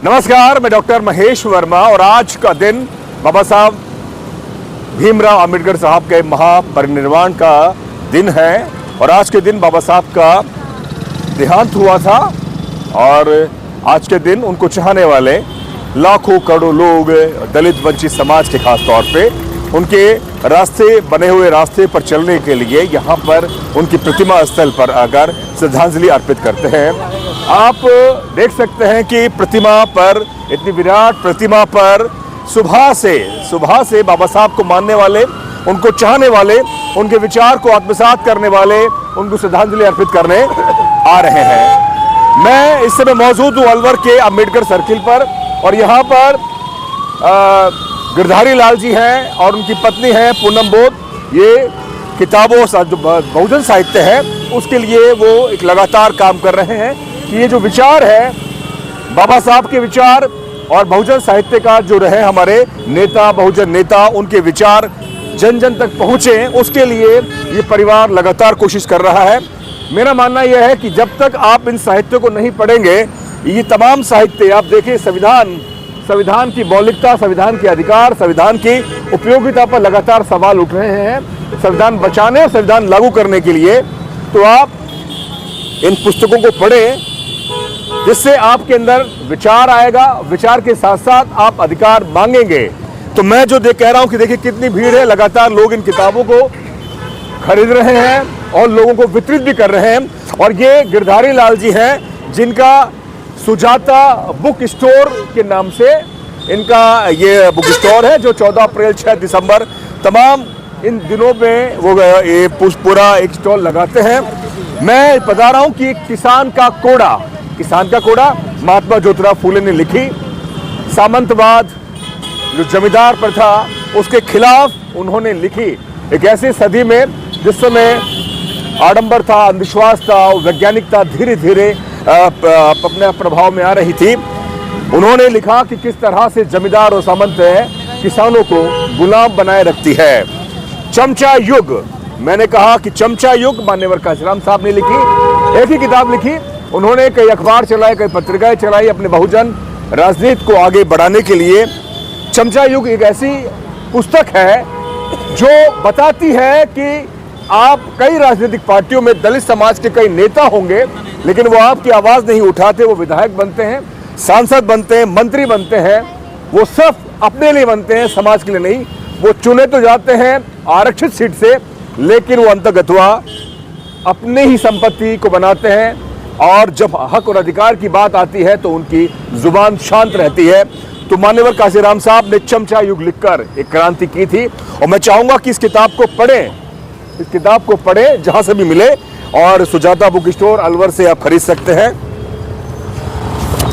नमस्कार, मैं डॉक्टर महेश वर्मा और आज का दिन बाबा साहब भीमराव अंबेडकर साहब के महापरिनिर्वाण का दिन है और आज के दिन बाबा साहब का देहांत हुआ था और आज के दिन उनको चाहने वाले लाखों करोड़ों लोग दलित वंचित समाज के खास तौर पे उनके रास्ते बने हुए रास्ते पर चलने के लिए यहाँ पर उनकी प्रतिमा स्थल पर आकर श्रद्धांजलि अर्पित करते हैं। आप देख सकते हैं कि प्रतिमा पर, इतनी विराट प्रतिमा पर सुबह से बाबा साहब को मानने वाले, उनको चाहने वाले, उनके विचार को आत्मसात करने वाले उनको श्रद्धांजलि अर्पित करने आ रहे हैं। मैं इस समय मौजूद हूँ अलवर के अंबेडकर सर्किल पर और यहाँ पर गिरधारी लाल जी हैं और उनकी पत्नी है पूनम बोध। ये किताबों जो बहुजन साहित्य है उसके लिए वो एक लगातार काम कर रहे हैं कि ये जो विचार है बाबा साहब के विचार और बहुजन साहित्य का जो रहे हमारे नेता, बहुजन नेता, उनके विचार जन जन तक पहुँचे, उसके लिए ये परिवार लगातार कोशिश कर रहा है। मेरा मानना यह है कि जब तक आप इन साहित्यों को नहीं पढ़ेंगे, ये तमाम साहित्य आप देखिए, संविधान की मौलिकता, संविधान के अधिकार, संविधान की उपयोगिता पर लगातार सवाल उठ रहे हैं। संविधान बचाने और संविधान लागू करने के लिए तो आप इन पुस्तकों को पढ़ें, जिससे आपके अंदर विचार आएगा, विचार के साथ साथ आप अधिकार मांगेंगे। तो मैं जो कह रहा हूं कि देखिए कितनी भीड़ है, लगातार लोग इन किताबों को खरीद रहे हैं और लोगों को वितरित भी कर रहे हैं। और ये गिरधारी लाल जी हैं जिनका सुजाता बुक स्टोर के नाम से इनका ये बुक स्टोर है, जो 14 अप्रैल 6 दिसंबर तमाम इन दिनों में वो ये पूरा एक स्टॉल लगाते हैं। मैं बता रहा हूं कि किसान का कोड़ा महात्मा ज्योतिराव फूले ने लिखी। सामंतवाद, जो जमींदार प्रथा, उसके खिलाफ उन्होंने लिखी। एक ऐसी सदी में जिस समय आडंबर था, अंधविश्वास था, वैज्ञानिकता धीरे धीरे अपने प्रभाव में आ रही थी, उन्होंने लिखा कि किस तरह से जमींदार और सामंत किसानों को गुलाम बनाए रखती है। चमचा युग, मैंने कहा कि चमचा युग मान्यवर काशीराम साहब ने लिखी। एक ही किताब लिखी उन्होंने, कई अखबार चलाए, कई पत्रिकाएं चलाई अपने बहुजन राजनीति को आगे बढ़ाने के लिए। चमचा युग एक ऐसी पुस्तक है जो बताती है कि आप कई राजनीतिक पार्टियों में दलित समाज के कई नेता होंगे, लेकिन वो आपकी आवाज नहीं उठाते। वो विधायक बनते हैं, सांसद बनते हैं, मंत्री बनते हैं, वो सिर्फ अपने लिए बनते हैं, समाज के लिए नहीं। वो चुने तो जाते हैं आरक्षित सीट से, लेकिन वो अंतर्गतवा अपने ही संपत्ति को बनाते हैं और जब हक और अधिकार की बात आती है तो उनकी जुबान शांत रहती है। तो मान्यवर काशीराम साहब ने चमचा युग लिखकर एक क्रांति की थी और मैं चाहूंगा कि इस किताब को पढ़ें जहां से भी मिले। और सुजाता बुक स्टोर अलवर से आप खरीद सकते हैं।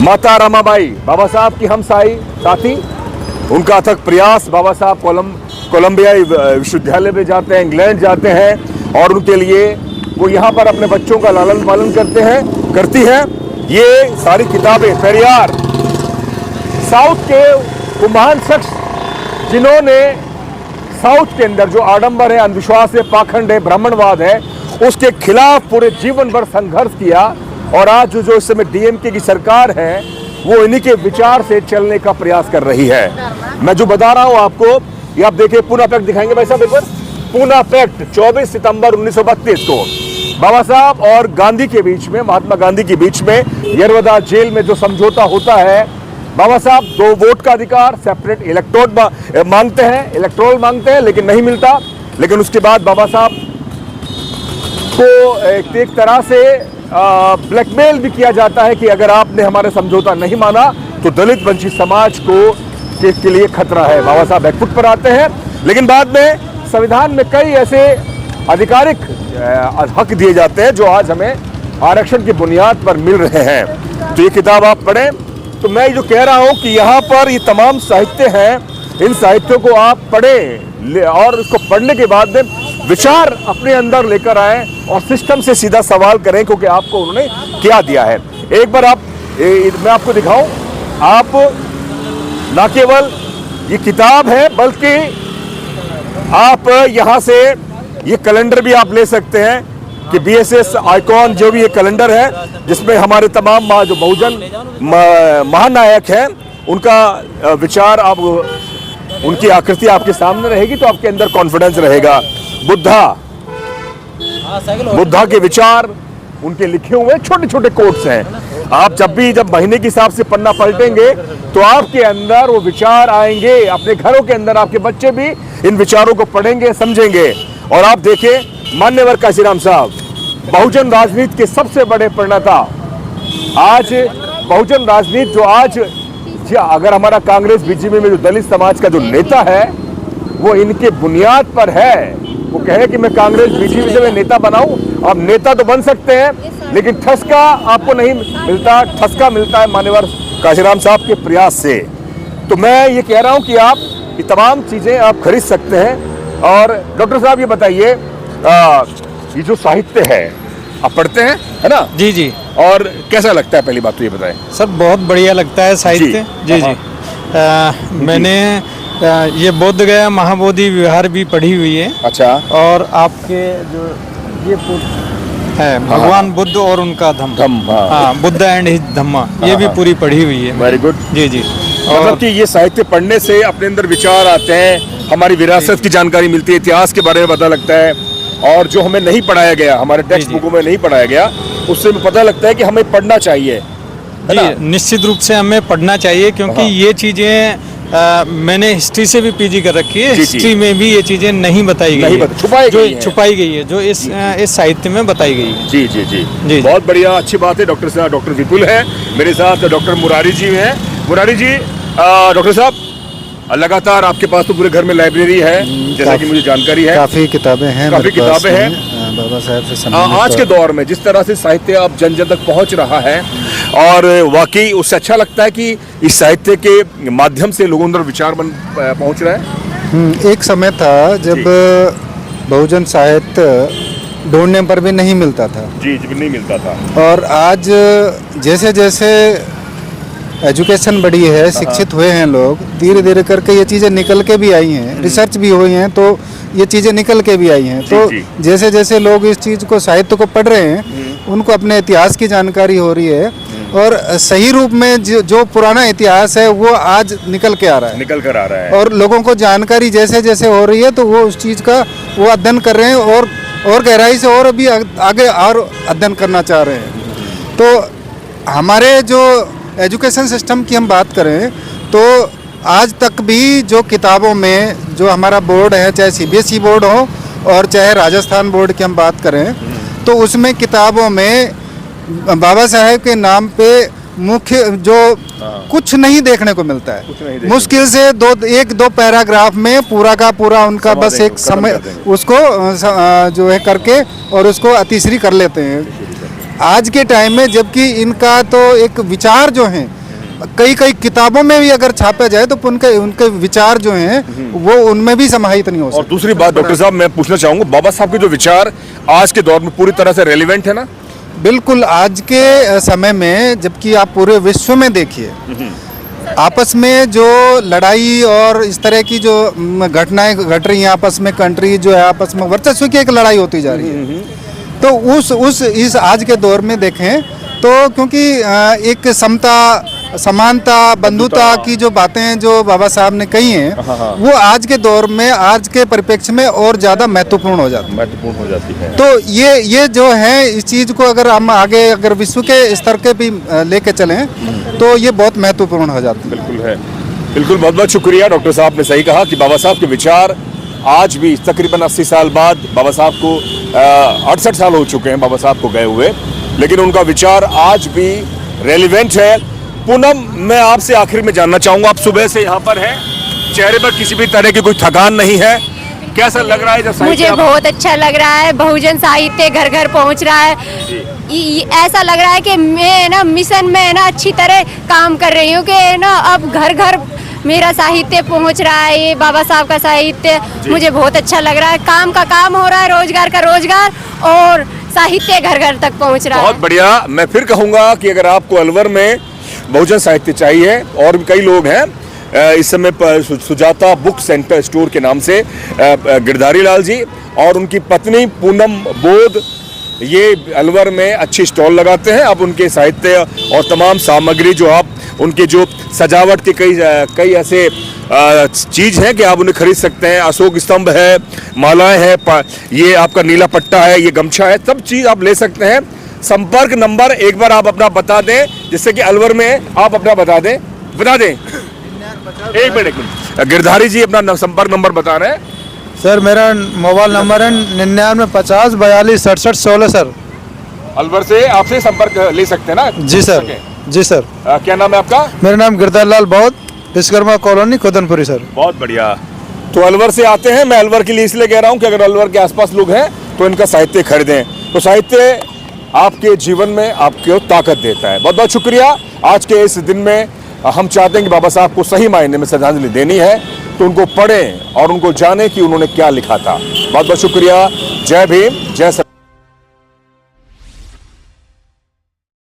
माता रमाबाई, बाबा साहब की हम साथी, उनका अथक प्रयास। बाबा साहब कोलंबिया विश्वविद्यालय में जाते हैं, इंग्लैंड जाते हैं और उनके लिए वो यहाँ पर अपने बच्चों का लालन पालन करती हैं। ये सारी किताबें, पेरियार, साउथ के वो महान शख्स जिन्होंने साउथ के अंदर जो आडंबर है, अंधविश्वास है, पाखंड है, ब्राह्मणवाद है, उसके खिलाफ पूरे जीवन भर संघर्ष किया। और आज जो इस समय डीएमके की सरकार है वो इन्हीं के विचार से चलने का प्रयास कर रही है। मैं जो बता रहा हूं आपको, ये आप देखिए, पूना पैक्ट दिखाएंगे भाई साहब एक बार। पूना पैक्ट 24 सितंबर 1932 को बाबा साहब और गांधी के बीच में, महात्मा गांधी के बीच में यरवदा जेल में जो समझौता होता है, बाबा साहब 2 वोट का अधिकार, सेपरेट इलेक्टोरल मांगते हैं लेकिन नहीं मिलता। लेकिन उसके बाद बाबा साहब को एक तरह से ब्लैकमेल भी किया जाता है कि अगर आपने हमारा समझौता नहीं माना तो दलित वंचित समाज को के लिए खतरा है। बाबा साहब बैकफुट पर आते हैं, लेकिन बाद में संविधान में कई ऐसे आधिकारिक हक दिए जाते हैं जो आज हमें आरक्षण की बुनियाद पर मिल रहे हैं। तो ये किताब आप पढ़ें। तो मैं जो कह रहा हूं कि यहाँ पर ये तमाम साहित्य हैं, इन साहित्यों को आप पढ़ें और इसको पढ़ने के बाद विचार अपने अंदर लेकर आए और सिस्टम से सीधा सवाल करें, क्योंकि आपको उन्होंने क्या दिया है। एक बार मैं आपको दिखाऊं, आप न केवल ये किताब है बल्कि आप यहाँ से ये कैलेंडर भी आप ले सकते हैं। कि बीएसएस आइकॉन जो भी ये कैलेंडर है, जिसमें हमारे तमाम जो बहुजन महानायक हैं उनका विचार, आप उनकी आकृति आपके सामने रहेगी तो आपके अंदर कॉन्फिडेंस रहेगा। बुद्धा के विचार, उनके लिखे हुए छोटे छोटे कोट्स हैं। आप जब महीने के हिसाब से पन्ना पलटेंगे तो आपके अंदर वो विचार आएंगे, अपने घरों के अंदर आपके बच्चे भी इन विचारों को पढ़ेंगे, समझेंगे। और आप देखें मान्यवर काशीराम साहब, बहुजन राजनीति के सबसे बड़े प्रणेता, आज बहुजन राजनीति जो आज अगर हमारा कांग्रेस बीजेपी में जो दलित समाज का जो नेता है वो इनके बुनियाद पर है। वो कहे कि मैं कांग्रेस बीजेपी से मैं नेता बनाऊं, आप नेता तो बन सकते हैं लेकिन ठसका आपको नहीं मिलता, ठसका मिलता है मान्यवर काशीराम साहब के प्रयास से। तो मैं ये कह रहा हूं कि आप ये तमाम चीजें आप खरीद सकते हैं। और डॉक्टर साहब ये बताइए, ये जो साहित्य है आप पढ़ते हैं, है ना? जी जी। और कैसा लगता है, पहली बात तो ये बताएं। सर बहुत बढ़िया लगता है साहित्य। जी जी, मैंने ये बोध गया महाबोधि विहार भी पढ़ी हुई है। अच्छा। और आपके जो ये है भगवान बुद्ध और उनका धम्म, हाँ, बुद्ध एंड हिज धम्मा, ये भी पूरी पढ़ी हुई है। Very good. जी जी। मतलब कि ये साहित्य पढ़ने से अपने अंदर विचार आते हैं, हमारी विरासत की जानकारी मिलती है, इतिहास के बारे में पता लगता है, और जो हमें नहीं पढ़ाया गया, हमारे टेक्स्ट बुकों में नहीं पढ़ाया गया, उससे पता लगता है कि हमें पढ़ना चाहिए। निश्चित रूप से हमें पढ़ना चाहिए, क्योंकि ये चीजें मैंने हिस्ट्री से भी पीजी कर रखी है। हिस्ट्री में भी ये चीजें नहीं बताई गई है, छुपाई गई है, जो इस साहित्य में बताई गई है। जी जी जी जी, बहुत बढ़िया, अच्छी बात है। डॉक्टर साहब, डॉक्टर विपुल है मेरे साथ, डॉक्टर मुरारी जी हैं। मुरारी जी, डॉक्टर साहब लगातार आपके पास तो पूरे घर में लाइब्रेरी है, जैसा कि मुझे जानकारी है, काफी किताबें हैं, बाबा साहब से। आज के दौर में जिस तरह से साहित्य अब जन जन तक पहुंच रहा है, और वाकई उससे अच्छा लगता है कि इस साहित्य के माध्यम से लोगों अंदर विचार पहुंच रहा है। एक समय था जब बहुजन साहित्य ढूंढने पर भी नहीं मिलता था। जी जी, नहीं मिलता था। और आज जैसे जैसे एजुकेशन बढ़ी है, शिक्षित हुए हैं लोग, धीरे धीरे करके ये चीज़ें निकल के भी आई हैं, रिसर्च भी हुई हैं, तो ये चीज़ें निकल के भी आई हैं। तो जैसे जैसे लोग इस चीज़ को, साहित्य को पढ़ रहे हैं, उनको अपने इतिहास की जानकारी हो रही है, और सही रूप में जो पुराना इतिहास है वो आज निकल के आ रहा है, निकल कर आ रहा है। और लोगों को जानकारी जैसे जैसे हो रही है तो वो उस चीज़ का वो अध्ययन कर रहे हैं, और गहराई से और अभी आगे और अध्ययन करना चाह रहे हैं। तो हमारे जो एजुकेशन सिस्टम की हम बात करें तो आज तक भी जो किताबों में जो हमारा बोर्ड है, चाहे सीबीएसई बोर्ड हो और चाहे राजस्थान बोर्ड की हम बात करें, तो उसमें किताबों में बाबा साहेब के नाम पे मुख्य जो कुछ नहीं देखने को मिलता है। मुश्किल से एक दो पैराग्राफ में पूरा का पूरा उनका बस एक समय उसको जो है करके और उसको अतिश्री कर लेते हैं आज के टाइम में। जबकि इनका तो एक विचार जो हैं कई किताबों में भी अगर छापा जाए तो उनके विचार जो हैं वो उनमें भी समाहित नहीं हो सकते। और दूसरी बात डॉक्टर साहब, मैं पूछना चाहूंगा, बाबा साहब के जो विचार आज के दौर में पूरी तरह से रेलिवेंट है ना? बिल्कुल, आज के समय में, जबकि आप पूरे विश्व में देखिए, आपस में जो लड़ाई और इस तरह की जो घटनाएं घट रही हैं, आपस में कंट्री जो है आपस में वर्चस्व की एक लड़ाई होती जा रही है, तो इस आज के दौर में देखें तो क्योंकि एक समता, समानता, बंधुता की जो बातें जो बाबा साहब ने कही हैं वो आज के दौर में, आज के परिप्रेक्ष्य में और ज़्यादा महत्वपूर्ण हो जाती है। तो ये जो है, इस चीज़ को अगर हम आगे अगर विश्व के स्तर के भी लेके चलें तो ये बहुत महत्वपूर्ण हो जाता है। बिल्कुल है, बिल्कुल। बहुत बहुत शुक्रिया। डॉक्टर साहब ने सही कहा कि बाबा साहब के विचार आज भी तकरीबन 80 साल बाद, बाबा साहब को 68 साल हो चुके हैं बाबा साहब को गए हुए, लेकिन उनका विचार आज भी रेलिवेंट है। पूनम, मैं आपसे आखिर में जानना चाहूंगा, आप सुबह से यहाँ पर हैं, चेहरे पर किसी भी तरह की कोई थकान नहीं है, कैसा लग रहा है जब साहित्य? मुझे बहुत अच्छा लग रहा है, बहुजन साहित्य घर घर पहुँच रहा है। ऐसा लग रहा है कि मैं ना मिशन में ना अच्छी तरह काम कर रही हूँ कि ना अब घर घर मेरा साहित्य पहुँच रहा है, ये बाबा साहब का साहित्य। मुझे बहुत अच्छा लग रहा है, काम का काम हो रहा है, रोजगार का रोजगार, और साहित्य घर घर तक पहुँच रहा है। बहुत बढ़िया। मैं फिर कहूँगा कि अगर आपको अलवर में बहुजन साहित्य चाहिए, और भी कई लोग हैं इस समय पर, सुजाता बुक सेंटर स्टोर के नाम से गिरधारी लाल जी और उनकी पत्नी पूनम बोध ये अलवर में अच्छी स्टॉल लगाते हैं। आप उनके साहित्य और तमाम सामग्री जो आप उनके जो सजावट के कई ऐसे चीज़ हैं कि आप उन्हें खरीद सकते हैं। अशोक स्तंभ है, मालाएं हैं, ये आपका नीला पट्टा है, ये गमछा है, सब चीज़ आप ले सकते हैं। संपर्क नंबर एक बार आप अपना बता दें, जिससे कि अलवर में आप अपना बता दें। एक मिनट गिरधारी जी अपना संपर्क नंबर बता रहे हैं। सर मेरा मोबाइल नंबर है 9950426716 सर। अलवर से आपसे संपर्क ले सकते हैं ना? जी सर, जी सर। क्या नाम है आपका? मेरा नाम गिरधर लाल बौद्ध, विश्वकर्मा कॉलोनी खुदनपुरी सर। बहुत बढ़िया। तो अलवर से आते हैं, मैं अलवर के लिए इसलिए कह रहा हूँ कि अगर अलवर के आसपास लोग हैं तो इनका साहित्य खरीदें। तो साहित्य आपके जीवन में आपको ताकत देता है। बहुत बहुत शुक्रिया। आज के इस दिन में हम चाहते हैं कि बाबा साहब को सही मायने में श्रद्धांजलि देनी है, तो उनको पढ़ें और उनको जानें कि उन्होंने क्या लिखा था। बहुत बहुत शुक्रिया। जय भीम, जय